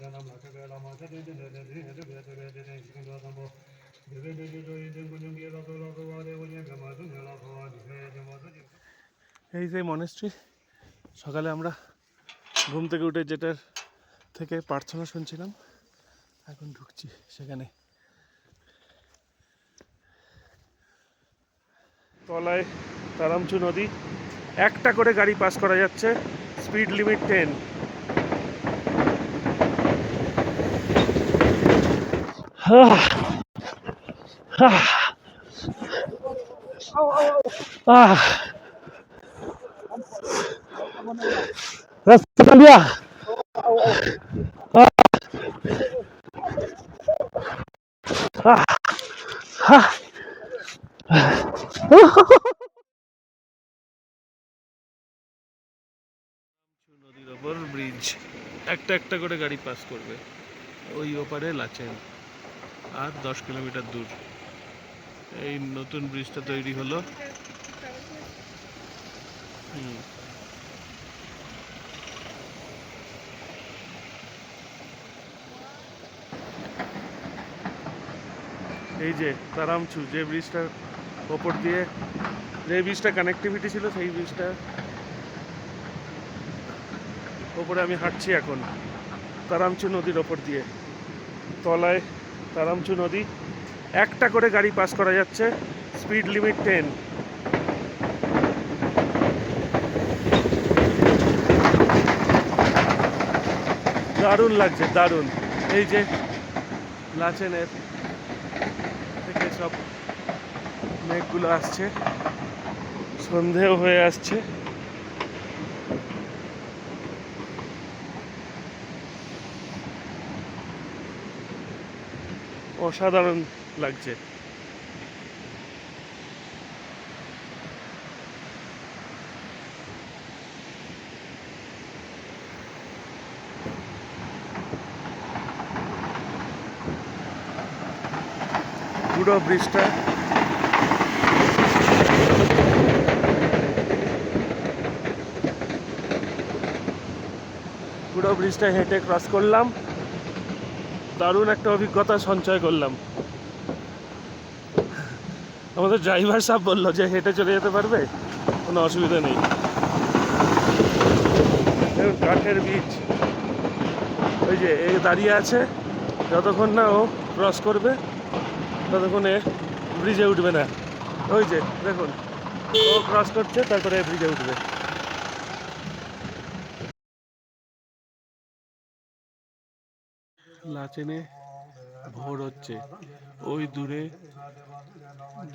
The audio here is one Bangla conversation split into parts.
এই যে মনেস্ট্রি, সকালে আমরা ঘুম থেকে উঠে যেটার থেকে প্রার্থনা শুনছিলাম, এখন ঢুকছি সেখানে। তলায় তারামচু নদী, একটা করে গাড়ি পাস করা যাচ্ছে, স্পিড লিমিট 10। রাস্তা দিয়া নদীর ওপর ব্রিজ, একটা একটা করে গাড়ি পাস করবে। ওই ওপারে লাচেন, আর 10 কিলোমিটার দূর এই নতুন ব্রিজটা তৈরি হলো। এই যে তারামচু, যে ব্রিজটার ওপর দিয়ে, যে ব্রিজটা কানেক্টিভিটি ছিল, সেই ব্রিজটা ওপরে আমি হাঁটছি এখন, তারামচু নদীর ওপর দিয়ে। তলায় তারামচু নদী, একটা করে গাড়ি পাস করা যাচ্ছে, স্পিড লিমিট 10। দারুণ লাগছে, দারুণ। এই যে লাচেনের থেকে সব মেঘগুলো আসছে, সন্ধেও হয়ে আসছে। অসাধারণ লাগছে। পুরো ব্রিজটা হেঁটে ক্রস করলাম, দারুণ একটা অভিজ্ঞতা সঞ্চয় করলাম। আমাদের ড্রাইভার সাহেব বললো যে হেঁটে চলে যেতে পারবে, কোনো অসুবিধা নেই। কাঠের ব্রিজ, ওই যে এ দাঁড়িয়ে আছে, যতক্ষণ না ও ক্রস করবে ততক্ষণে ব্রিজে উঠবে না। ওই যে দেখুন, ও ক্রস করছে, তারপরে ব্রিজে উঠবে। লাচেনে ভোর হচ্ছে, ওই দূরে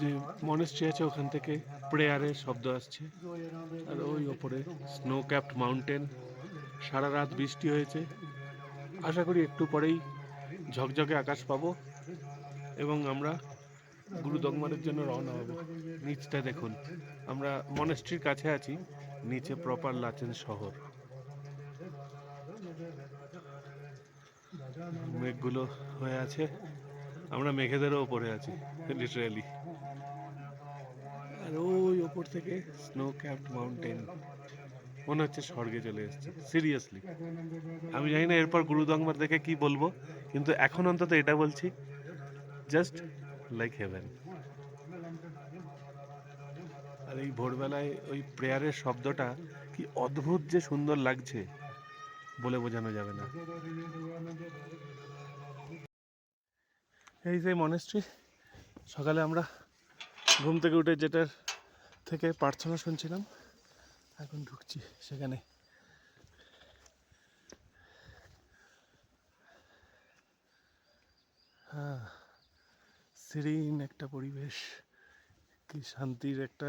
যে মনেস্ট্রি আছে ওখান থেকে প্রেয়ারের শব্দ আসছে, আর ওই ওপরে স্নো ক্যাপড মাউন্টেন। সারা রাত বৃষ্টি হয়েছে, আশা করি একটু পরেই ঝকঝকে আকাশ পাবো এবং আমরা গুরুদংমারের জন্য রওনা হব। নিচটা দেখুন, আমরা মনেস্ট্রির কাছে আছি, নিচে প্রপার লাচেন শহর। মেঘগুলো হয়ে আছে, আমরা মেঘেদেরও ওপরে আছি লিটারালি। আর ওই ওপর থেকে স্নো ক্যাপড মাউন্টেন, মনে হচ্ছে স্বর্গে চলে এসেছি, সিরিয়াসলি। আমি জানি না এরপর গুরুদংমার দেখে কি বলবো, কিন্তু এখন অন্তত এটা বলছি, জাস্ট লাইক হেভেন। আর এই ভোরবেলায় ওই প্রেয়ারের শব্দটা কি অদ্ভুত যে সুন্দর লাগছে, বলে বোঝানো যাবে না। এই যে মনেস্ট্রি, সকালে আমরা ঘুম থেকে উঠে যেটার থেকে প্রার্থনা শুনছিলাম, এখন ঢুকছি সেখানে। হ্যাঁ, সিরিন একটা পরিবেশ, কি শান্তির একটা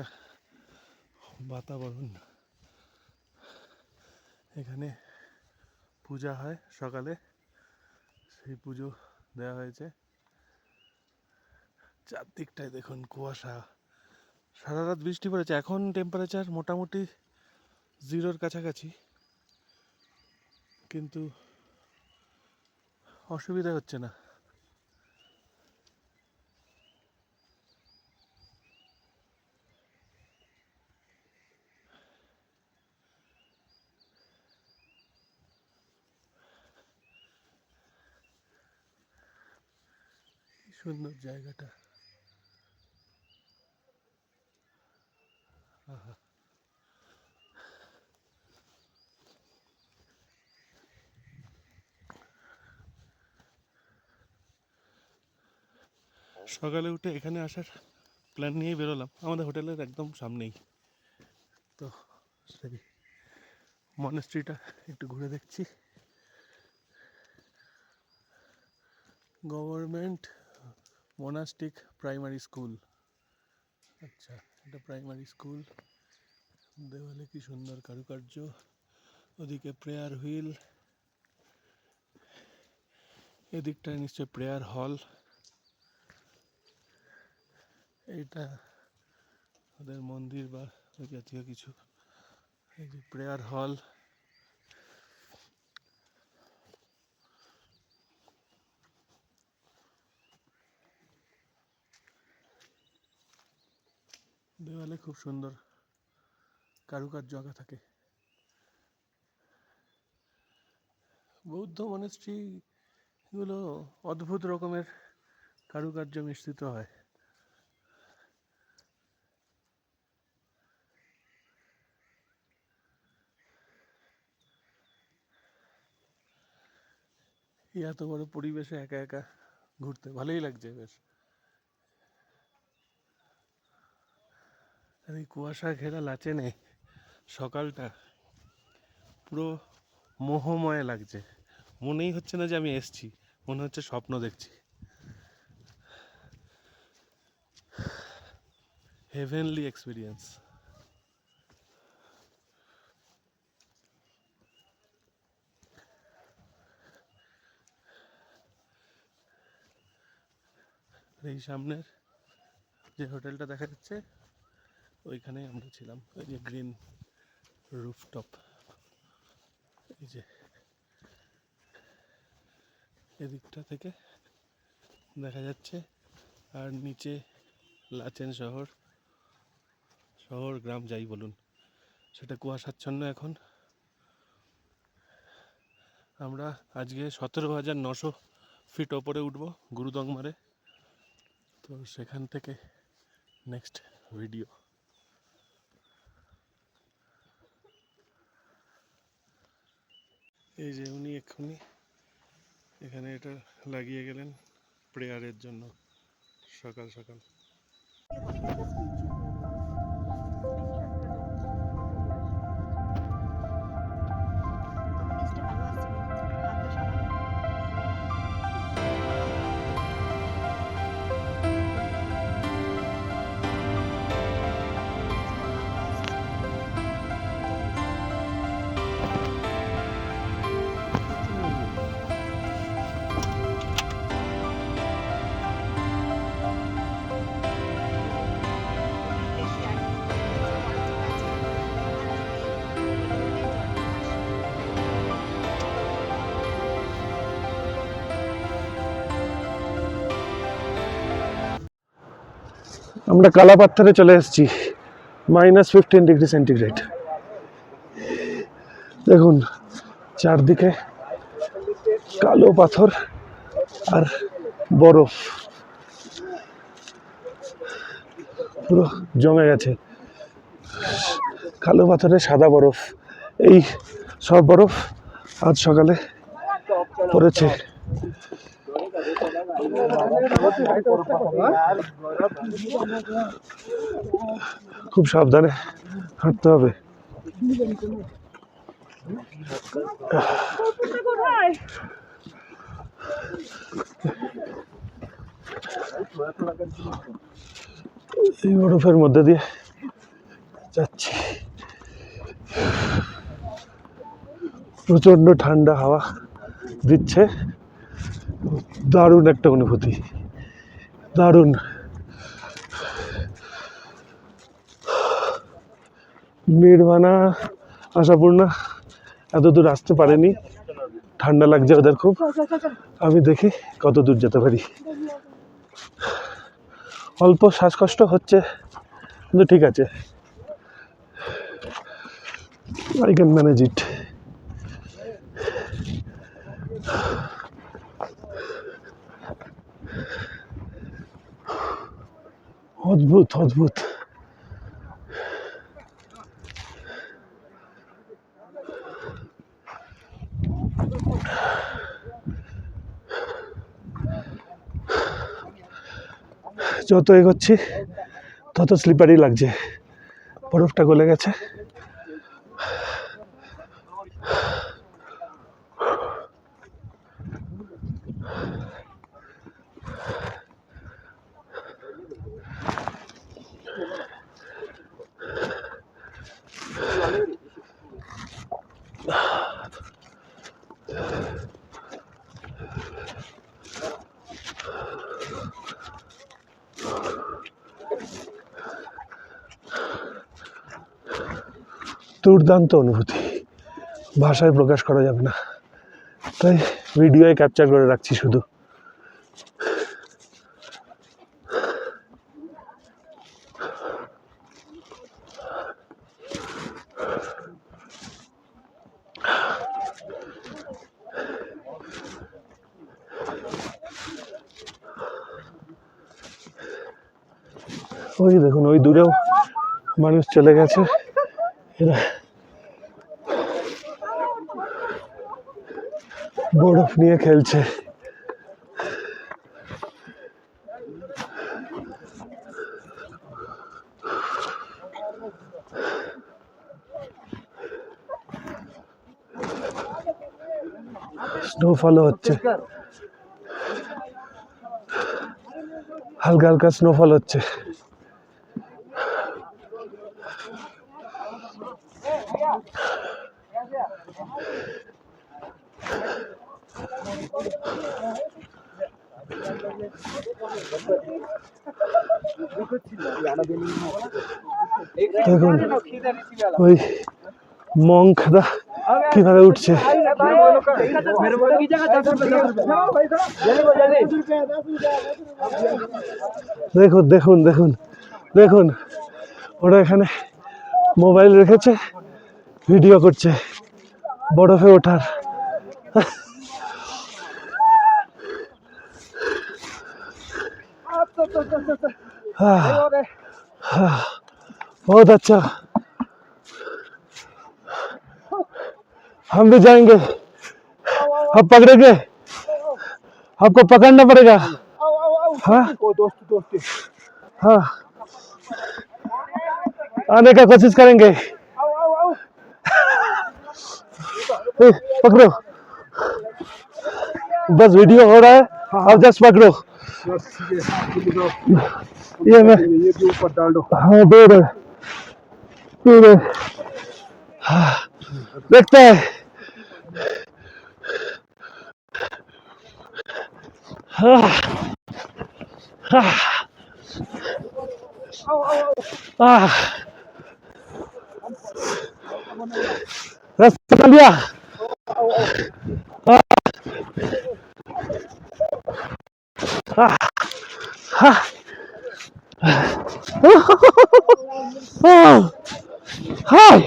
বাতাবরণ। এখানে পূজা হয় সকালে, সেই পুজো দেওয়া হয়েছে। চারদিকটায় দেখুন কুয়াশা, সারা রাত বৃষ্টি পড়েছে, এখন টেম্পারেচার মোটামুটি 0-র কাছাকাছি, কিন্তু অসুবিধা হচ্ছে না। সুন্দর জায়গাটা। আহা, সকালে উঠে এখানে আসার প্ল্যান নিয়েই বেরোলাম, আমাদের হোটেলের একদম সামনেই। তো সেই মনেস্ট্রিটা একটু ঘুরে দেখছি। Government মোনাস্টিক primary school. আচ্ছা, এটা প্রাইমারি স্কুল। দেওয়ালে কি সুন্দর কারুকার্য, ওদিকে প্রেয়ার হুইল, এদিকটায় নিশ্চয় প্রেয়ার হল। এইটা ওদের মন্দির বা ওই জাতীয় কিছু। এই যে প্রেয়ার হল। দেওয়ালে খুব সুন্দর কারুকার্য আঁকা থাকে। বৌদ্ধ মনেস্ট্রি গুলো অদ্ভুত রকমের কারুকার্য মিশ্রিত হয়। এত বড় পরিবেশে একা একা ঘুরতে ভালোই লাগছে বেশ। আর এই কুয়াশা ঘেরা লাচেনে সকালটা পুরো মোহময় লাগছে। মনেই হচ্ছে না যে আমি এসছি, মনে হচ্ছে স্বপ্ন দেখছি। Heavenly experience. এই সামনের যে হোটেলটা দেখা যাচ্ছে ওইখানে আমরা ছিলাম, ওই যে গ্রিন রুফটপ। এই যে এদিকটা থেকে দেখা যাচ্ছে, আর নিচে লাচেন শহর, শহর গ্রাম যাই বলুন, সেটা কুয়াশাচ্ছন্ন এখন। আমরা আজকে 17,900 ফিট ওপরে উঠবো গুরুদংমারে। তো সেখান থেকে নেক্সট ভিডিও। এই যে উনি এক্ষুনি এখানে এটা লাগিয়ে গেলেন প্রেয়ারের জন্য সকাল সকাল। আমরা কালাপাথরে চলে এসেছি, -15 ডিগ্রি সেন্টিগ্রেড। দেখুন চারদিকে কালো পাথর আর বরফ পুরো জমে গেছে। কালো পাথরে সাদা বরফ, এই সব বরফ আজ সকালে পড়েছে। খুব সাবধানে হাঁটতে হবে। এই বরফের মধ্যে দিয়ে যাচ্ছি, প্রচন্ড ঠান্ডা হাওয়া দিচ্ছে, দারুণ একটা অনুভূতি, দারুণ। নির্বাণা আশাপূর্ণা এত দূর আসতে পারেনি, ঠান্ডা লাগছে ওদের খুব। আমি দেখি কত দূর যেতে পারি। অল্প শ্বাসকষ্ট হচ্ছে কিন্তু ঠিক আছে, I can manage it. অদ্ভুত অদ্ভুত। যত এগোচ্ছি তত স্লিপারি লাগছে, বরফটা গলে গেছে। দুর্দান্ত অনুভূতি, ভাষায় প্রকাশ করা যাবে না, তাই ভিডিওয়ে ক্যাপচার করে রাখছি শুধু। ওই দেখুন, ওই দূরেও মানুষ চলে গেছে, এরা বরফ নিয়ে খেলছে। স্নোফলও হচ্ছে, হালকা হালকা স্নোফল হচ্ছে। দেখুন ওই মঙ্করা কিভাবে উঠছে। দেখুন দেখুন দেখুন দেখুন, ওরা এখানে মোবাইল রেখেছে, ভিডিও করছে বরফে ওঠার। बहुत अच्छा, हम भी जाएंगे। अब पकड़ेंगे, आपको पकड़ना पड़ेगा। हाँ हाँ, आने का कोशिश करेंगे। पकड़ो, बस वीडियो हो रहा है, आप जस्ट पकड़ो। ये मैं ये भी ऊपर डाल दो। हाँ दे दे, देखते हैं। हाँ हाँ हाँ, रास्ता कर लिया। हाँ हाँ,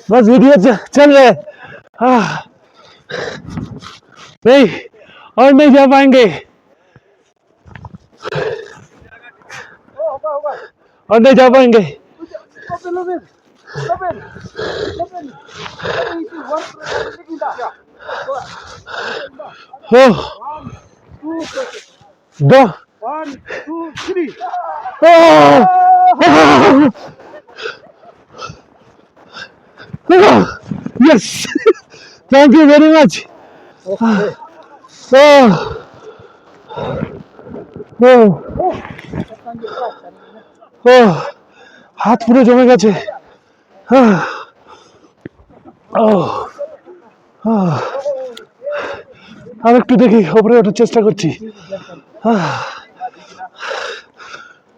बस वीडियो चल रहे। नहीं, और नहीं जा पाएंगे, और नहीं जा पाएंगे। हो दो 1 2 3, yes, thank you very much. হাত পুরো জমে গেছে। আর একটু দেখি, ওপরে ওঠার চেষ্টা করছি।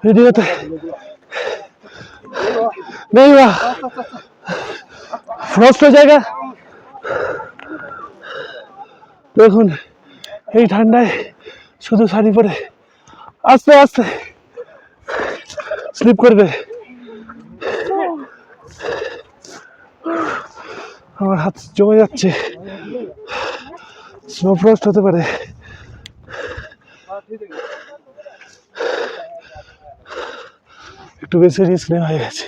ভিডিওতে নেই বা ফ্রস্ট হয়ে জায়গা। দেখুন এই ঠান্ডায় শুধু শাড়ি পরে আস্তে আস্তে স্লিপ করবে। আমার হাত জমে যাচ্ছে, স্নো ফ্রস্ট হতে পারে। একটু বেশি রিস্ক নেওয়া হয়ে গেছে।